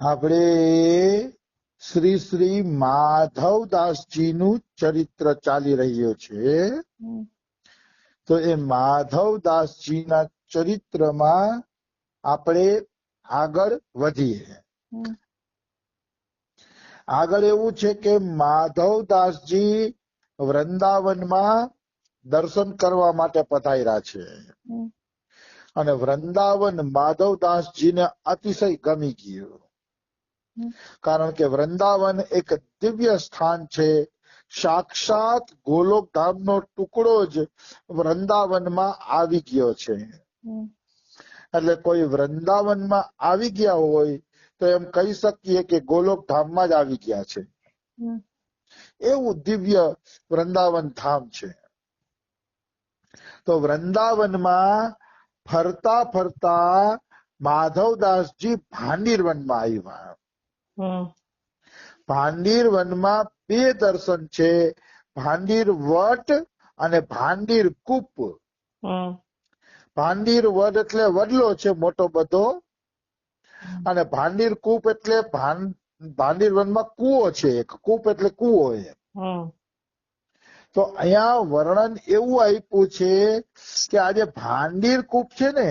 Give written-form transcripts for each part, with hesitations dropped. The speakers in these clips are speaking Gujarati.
આપણે શ્રી શ્રી માધવદાસજીનું ચરિત્ર ચાલી રહ્યું છે. તો એ માધવદાસજીના ચરિત્રમાં આપણે આગળ વધીએ. આગળ એવું છે કે માધવદાસજી વૃંદાવનમાં દર્શન કરવા માટે પધાર્યા છે અને વૃંદાવન માધવદાસજીને અતિશય ગમી ગયું, કારણ કે વૃંદાવન એક દિવ્ય સ્થાન છે. સાક્ષાત ગોલોકધામનો ટુકડો જ વૃંદાવનમાં આવી ગયો છે. એટલે કોઈ વૃંદાવનમાં આવી ગયા હોય તો એમ કહી શકીએ કે ગોલોકધામમાં જ આવી ગયા છે. એવું દિવ્ય વૃંદાવન ધામ છે. તો વૃંદાવનમાં ફરતા ફરતા માધવદાસજી ભાંડીર વનમાં આવ્યા. ભાંડીર વનમાં બે દર્શન છે, ભાંડીર વટ અને ભાંડીર કૂપ. ભાંડીર વટ એટલે વડલો છે મોટો બધો, અને ભાંડીર કૂપ એટલે ભાંડીર વનમાં કૂવો છે એક. કૂપ એટલે કૂવો એમ. તો અહીંયા વર્ણન એવું આપ્યું છે કે આજે ભાંડીર કૂપ છે ને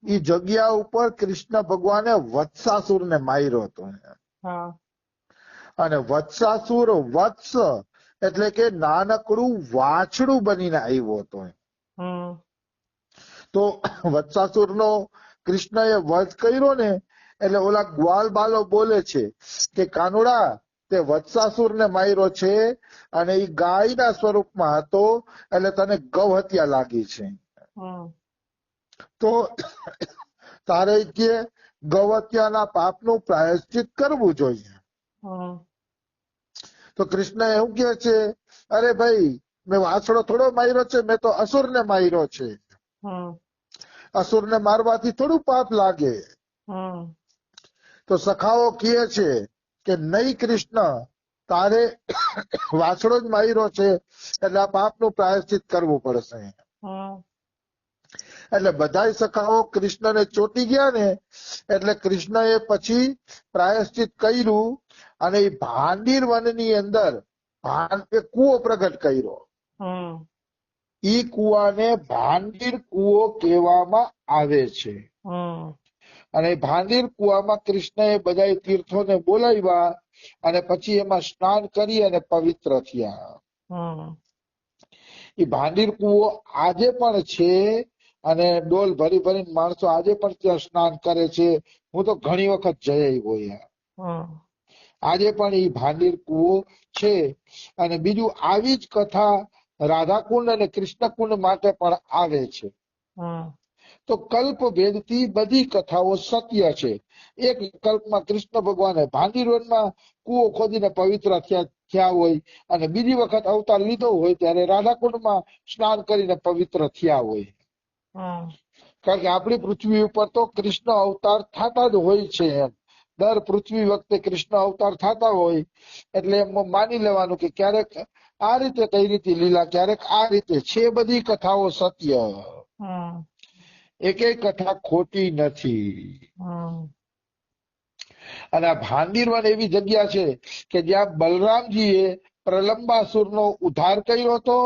એ જગ્યા ઉપર કૃષ્ણ ભગવાને વત્સાસુર ને માર્યો હતો. અને વત્સાસુર વત્સ એટલે કે નાનકડું વાછડું બનીને આવ્યો હતો. તો વત્સાસુર નો કૃષ્ણએ વધ કર્યો ને એટલે ઓલા ગ્વાલ બાલો બોલે છે કે કાનુડા તે વત્સાસુર ને માર્યો છે અને એ ગાયના સ્વરૂપમાં હતો એટલે તને ગૌ હત્યા લાગી છે. તો તારે કે ગૌ હત્યાના પાપનું પ્રાયશ્ચિત કરવું જોઈએ. તો કૃષ્ણ એવું કે છે, અરે ભાઈ મેં વાછડો થોડો માર્યો છે, મેં તો અસુર ને માર્યો છે. અસુર ને મારવાથી થોડું પાપ લાગે. તો સખાઓ કહે છે કે નહીં કૃષ્ણ, તારે વાછડો જ માર્યો છે એટલે આ પાપનું પ્રાયશ્ચિત કરવું પડશે. એટલે બધા સખાઓ કૃષ્ણને ચોટી ગયા ને એટલે કૃષ્ણએ પછી પ્રાયશ્ચિત કર્યું અને એ ભાંડીર વનની અંદર કૂવો પ્રગટ કર્યો. ઈ કૂવાને ભાંડીર કૂવો કહેવામાં આવે છે. અને ભાંડીર કૂવામાં કૃષ્ણએ બધા તીર્થોને બોલાવ્યા અને પછી એમાં સ્નાન કરી અને પવિત્ર થયા. એ ભાંડીર કૂવો આજે પણ છે અને ડોલ ભરી ભરીને માણસો આજે પણ ત્યાં સ્નાન કરે છે. હું તો ઘણી વખત જઈ આવ્યો. આજે પણ એ ભાંડીર કૂવો છે. અને બીજું આવી જ કથા રાધાકુંડ અને કૃષ્ણકુંડ માટે પણ આવે છે. તો કલ્પ ભેદથી બધી કથાઓ સત્ય છે. એક કલ્પમાં કૃષ્ણ ભગવાને ભાંડીર વનમાં કૂવો ખોદીને પવિત્ર થયા હોય અને બીજી વખત અવતાર લીધો હોય ત્યારે રાધાકુંડમાં સ્નાન કરીને પવિત્ર થયા હોય. કારણ કે આપણી પૃથ્વી ઉપર તો કૃષ્ણ અવતાર થતા જ હોય છે. એમ દર પૃથ્વી વખતે કૃષ્ણ અવતાર થતા હોય એટલે એમ માની લેવાનું કે ક્યારેક આ રીતે કઈ રીતે લીલા, ક્યારેક આ રીતે છે. બધી કથાઓ સત્ય, એકેય કથા ખોટી નથી. અને આ ભાંડીર વન એવી જગ્યા છે કે જ્યાં બલરામજીએ પ્રલંબાસુરનો ઉદ્ધાર કર્યો હતો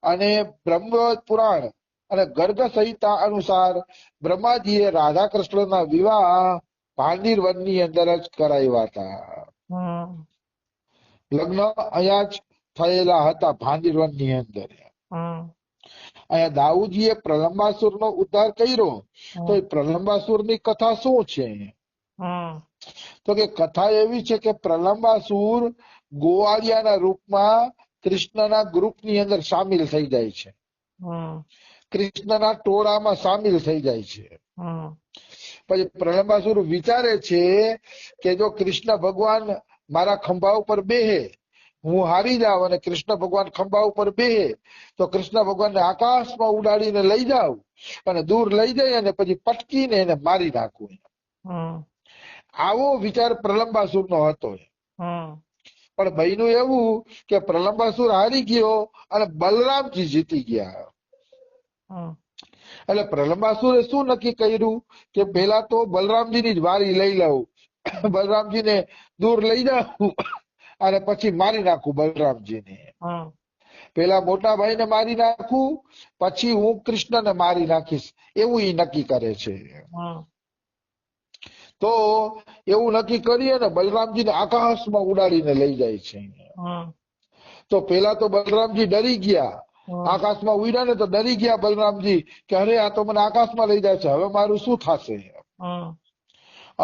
અને બ્રહ્મવદ પુરાણ અને ગર્ગ સંહિતા અનુસાર બ્રહ્માજીએ રાધા કૃષ્ણના વિવાહ ભાંડીર વનની અંદર જ કરાવ્યા હતા. લગ્ન અહીંયા જ થયેલા હતા ભાંડીર વનની અંદર. અહીંયા દાઉદજીએ પ્રલંબાસુરનો ઉદ્ધાર કર્યો તો એ પ્રલંબાસુરની કથા શું છે? તો કે કથા એવી છે કે પ્રલંબાસુર ગોવાળિયાના રૂપમાં કૃષ્ણના ગ્રુપની અંદર સામેલ થઈ જાય છે. કૃષ્ણના ટોળામાં સામેલ થઈ જાય છે. પછી પ્રલંબાસુર વિચારે છે કે જો કૃષ્ણ ભગવાન મારા ખંભા ઉપર બેહે, હું હારી જાઉં અને કૃષ્ણ ભગવાન ખંભા ઉપર બેહે તો કૃષ્ણ ભગવાનને આકાશમાં ઉડાડીને લઈ જાઉં અને દૂર લઈ જઈ અને પછી પટકીને એને મારી નાખું. આવો વિચાર પ્રલંબાસુરનો હતો. પણ બન્યું એવું કે પ્રલંબાસુર હારી ગયો અને બલરામજી જીતી ગયા. એટલે પ્રલંબાસુરે શું નક્કી કર્યું કે પેલા તો બલરામજીની જ વારી લઈ લઉં. બલરામજીને દૂર લઈ જાઉં અને પછી મારી નાખું બલરામજીને. પેલા મોટા ભાઈને મારી નાખું, પછી હું કૃષ્ણને મારી નાખીશ, એવું એ નક્કી કરે છે. તો એવું નક્કી કરીએ ને બલરામજીને આકાશમાં ઉડાડીને લઈ જાય છે. તો પેલા તો બલરામજી ડરી ગયા, આકાશમાં ઉડ્યા ને તો ડરી ગયા બલરામજી કે અરે આ તો મને આકાશમાં લઈ જાય છે, હવે મારું શું થશે.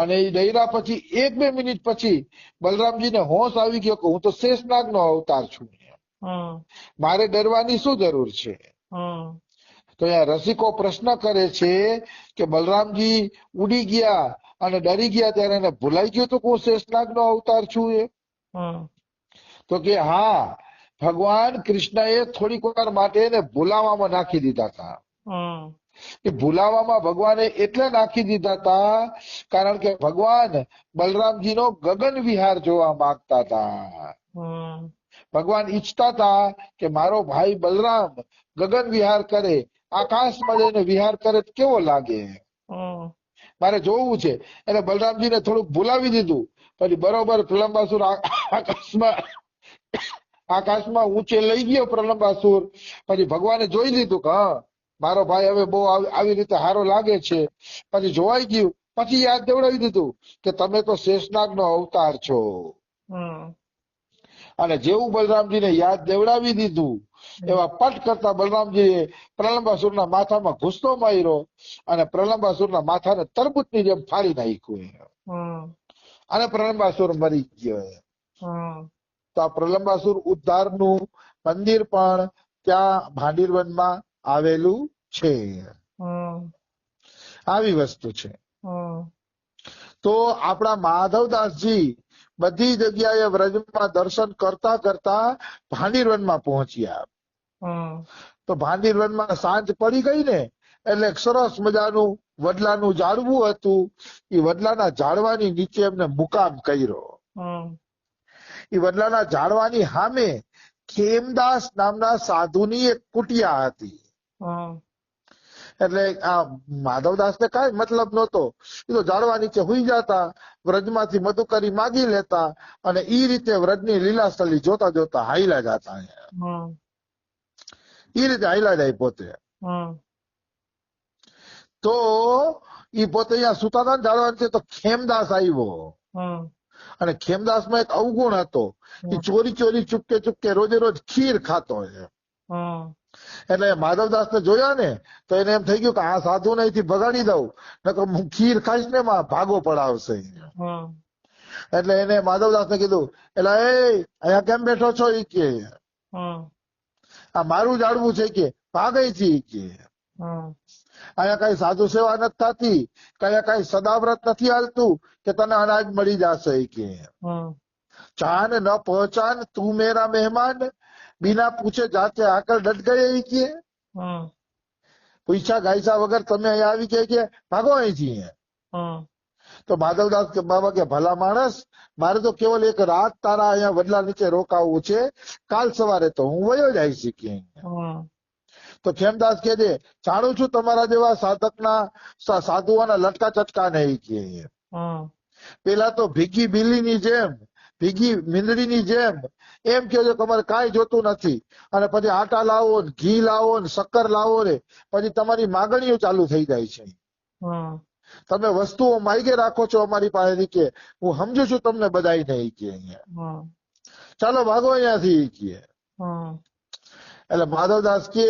અને એ ડર્યા પછી 1-2 મિનિટ પછી બલરામજીને હોશ આવી ગયો કે હું તો શેષનાગનો અવતાર છું, મારે ડરવાની શું જરૂર છે. તો અહીંયા રસિકો પ્રશ્ન કરે છે કે બલરામજી ઉડી ગયા અને ડરી ગયા ત્યારે એને ભૂલાઈ ગયું તો હું શેષનાગનો અવતાર છું એ. તો કે હા, ભગવાન કૃષ્ણએ થોડીક વાર માટે એને ભૂલાવામાં નાખી દીધા હતા. એ ભૂલાવામાં ભગવાને એટલે નાખી દીધા હતા કારણ કે ભગવાન બલરામજીનો ગગન વિહાર જોવા માંગતા હતા. ભગવાન ઈચ્છતા હતા કે મારો ભાઈ બલરામ ગગન વિહાર કરે, આકાશમાં જઈને વિહાર કરે તો કેવો લાગે, મારે જોવું છે. એટલે બલરામજીને થોડુંક ભૂલાવી દીધું. પછી બરોબર પ્રલંબાસુર આકાશમાં ઊંચે લઈ ગયો પ્રલંબાસુર. પછી ભગવાને જોઈ લીધું કે હા મારો ભાઈ હવે બહુ આવી રીતે હારો લાગે છે. પછી જોવાઈ ગયું, પછી યાદ દેવડાવી દીધું કે તમે તો શેષનાગનો અવતાર છો. અને જેવું બલરામજીને યાદ દેવડાવી દીધું એવા પટ કરતા બલરામજીએ પ્રલંબાસુરના માથામાં ઘૂસતો માર્યો અને પ્રલંબાસુરના માથાને તરબૂચની જેમ ફાડી નાખ્યું અને પ્રલંબાસુર મરી ગયો. તો આ પ્રલંબાસુર ઉદ્ધારનું મંદિર પણ ત્યાં ભાંડીરવનમાં આવેલું છે. આવી વસ્તુ છે. તો આપણા માધવદાસજી બધી જગ્યાએ વ્રજમાં દર્શન કરતા કરતા ભાંડીરવનમાં પહોંચ્યા. તો ભાંડીરવનમાં સાંજ પડી ગઈ ને એટલે સરસ મજાનું વડલાનું ઝાડવું હતું. એ વડલાના ઝાડવાની નીચે એમને મુકામ કર્યો. એ વડલાના ઝાડવાની સામે ખેમદાસ નામના સાધુની એક કુટિયા હતી. એટલે આ માધવદાસ ને કઈ મતલબ નહોતો, એ તો ઝાડવા નીચે હુઈ જતા, વ્રજમાંથી મધુકરી માગી લેતા અને ઈ રીતે વ્રજની લીલાસ્થલી જોતા જોતા હાઈલા જતા. ઈ રીતે હાઈલા જાય પોતે. તો ઈ પોતે અહીંયા સુતા હતા ને ઝાડવા નીચે, તો ખેમદાસ આવ્યો. અને ખેમદાસમાં એક અવગુણ હતો, એ ચોરી ચોરી ચૂપકે ચૂપકે રોજે રોજ ખીર ખાતો છે. એટલે માધવદાસ ને જોયા ને તો એને એમ થઈ ગયું કે આ સાધુ ને અહીંથી ભગાડી દઉં, નકર હું ખીર ખાઈશ ને એમાં ભાગો પડાવશે. એટલે એને માધવદાસ ને કીધું, એટલે એ અહીંયા કેમ બેઠો છો? ઈ કે આ મારું ઝાડવું છે કે ભાગે છે કે અહીંયા કઈ સાધુ સેવા નથી થતી, કયા કઈ સદાવ્રત નથી હાલતું કે તને અનાજ મળી જશે કે ચાન ન પહચાન તું મેરા મહેમાન, बिना पूछे जाते आकर डट गए કે પૂછ્યા ગાયસા વગર તમે અહીંયા આવી કે ભાગો અહીંથી. તો માધવદાસ કે બાબા કે ભલા માણસ, મારે તો કેવલ એક રાત તારા અહીંયા વડલા નીચે રોકાવું છે, કાલ સવારે તો હું વયો જાય શીખી. તો ખેમદાસ કે છે જાણું છું તમારા જેવા સાધકના સાધુઓના લટકા ચટકા નહીં કે પેલા તો ભીગી બિલ્લીની જેમ, ભીગી મીંદડીની જેમ એમ કે તમારે કાંઈ જોતું નથી, અને પછી આટા લાવો ને ઘી લાવો ને શક્કર લાવો ને પછી તમારી માગણીઓ ચાલુ થઈ જાય છે. તમે વસ્તુઓ માગે રાખો છો અમારી પાસેથી કે હું સમજુ છું તમને બધાય નહીં કે અહીંયા ચાલો ભાગો અહીંયાથી કે. એટલે માધવદાસ કે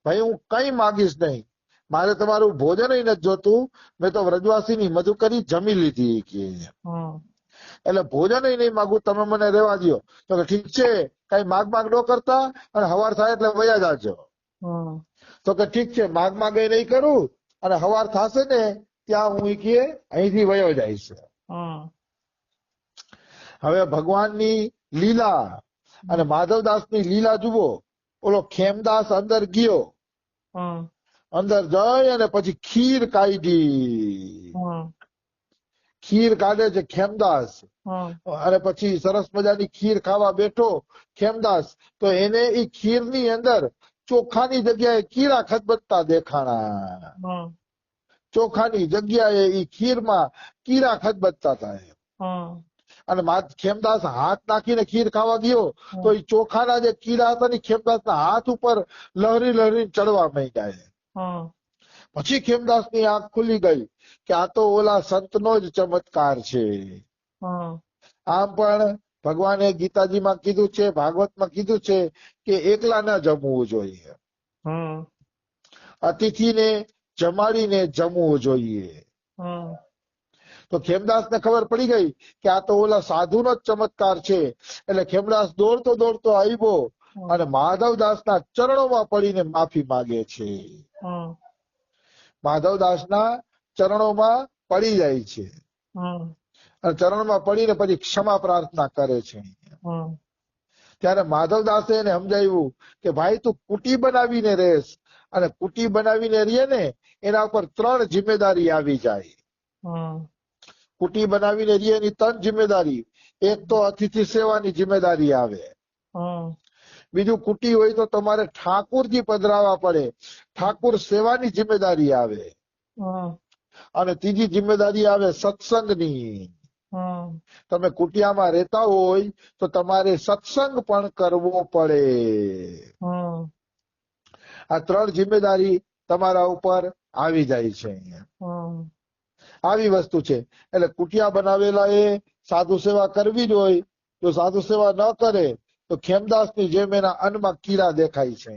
ભાઈ હું કઈ માગીશ નહીં, મારે તમારું ભોજન નથી જોતું, મેં તો વ્રજવાસીની મધુકરી જમી લીધી કે એટલે ભોજન નહીં માગું, તમે મને રહેવા દો. તો ઠીક છે, કઈ માગ ન કરતા અને હવાર થાય એટલે વયા જાજો. તો કે ઠીક છે, માગ નહીં કરું અને હવાર થશે ને ત્યાં હું કે અહીંથી વયો જાય છે. હવે ભગવાનની લીલા અને માધવદાસની લીલા જુઓ. ઓલો ખેમદાસ અંદર ગયો, અંદર જઈ અને પછી ખીર કાઢી. ખીર કાઢે છે ખેમદાસ અને પછી સરસ મજાની ખીર ખાવા બેઠો ખેમદાસ. તો એને એ ખીરની અંદર ચોખાની જગ્યાએ કીડા ખદબદતા દેખાણા. ચોખાની જગ્યાએ એ ખીરમાં કીડા ખદબદતા હતા. અને ખેમદાસ હાથ નાખીને ખીર ખાવા ગયો તો એ ચોખાના જે કીડા હતા ને ખેમદાસના હાથ ઉપર લહરી લહરી ચડવા માંડ્યા. પછી ખેમદાસની આંખ ખુલી ગઈ કે આ તો ઓલા સંતનો જ ચમત્કાર છે. આમ પણ ભગવાને ગીતાજીમાં કીધું છે, ભાગવતમાં કીધું છે કે એકલા ન જમવું જોઈએ, અતિથિને જમાડીને જમવું જોઈએ. તો ખેમદાસને ખબર પડી ગઈ કે આ તો ઓલા સાધુનો જ ચમત્કાર છે. એટલે ખેમદાસ દોડતો દોડતો આવ્યો અને માધવદાસના ચરણોમાં પડીને માફી માંગે છે. માધવદાસના ચરણોમાં પડી જાય છે અને ચરણમાં પડીને પછી ક્ષમા પ્રાર્થના કરે છે. ત્યારે માધવદાસે એને સમજાવ્યું કે ભાઈ તું કુટી બનાવીને રહેશ, અને કુટી બનાવીને રહીએ ને એના ઉપર 3 જિમ્મેદારી આવી જાય. કુટી બનાવીને રહીએ એની 3 જિમ્મેદારી. એક તો અતિથિ સેવાની જિમ્મેદારી આવે, બીજું કુટી હોય તો તમારે ઠાકુરજી પધરાવા પડે, ઠાકુર સેવાની જિમ્મેદારી આવે, અને ત્રીજી જિમ્મેદારી આવે સત્સંગની. તમે કુટિયામાં રહેતા હોય તો તમારે સત્સંગ પણ કરવો પડે. આ 3 જિમ્મેદારી તમારા ઉપર આવી જાય છે. આવી વસ્તુ છે. એટલે કુટિયા બનાવેલા એ સાધુ સેવા કરવી જ હોય. જો સાધુ સેવા ન કરે તો ખેમદાસની જેમ એના અન્નમાં કીડા દેખાય છે.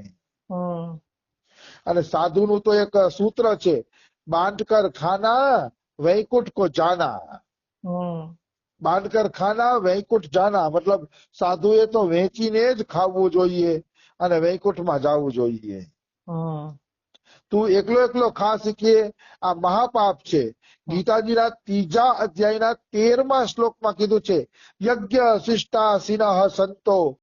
અને સાધુનું તો એક સૂત્ર છે, બાંટકર ખાના વૈકુંઠ કો જાના. બાંટકર ખાના વૈકુંઠ જાના મતલબ સાધુએ તો વેચીને જ ખાવું જોઈએ અને વૈકુંઠમાં જવું જોઈએ. તું એકલો એકલો ખા શીખીએ આ મહાપાપ છે. ગીતાજીના 3જા અધ્યાયના 13મા શ્લોકમાં કીધું છે, યજ્ઞ શિષ્ટા સિનઃ સંતો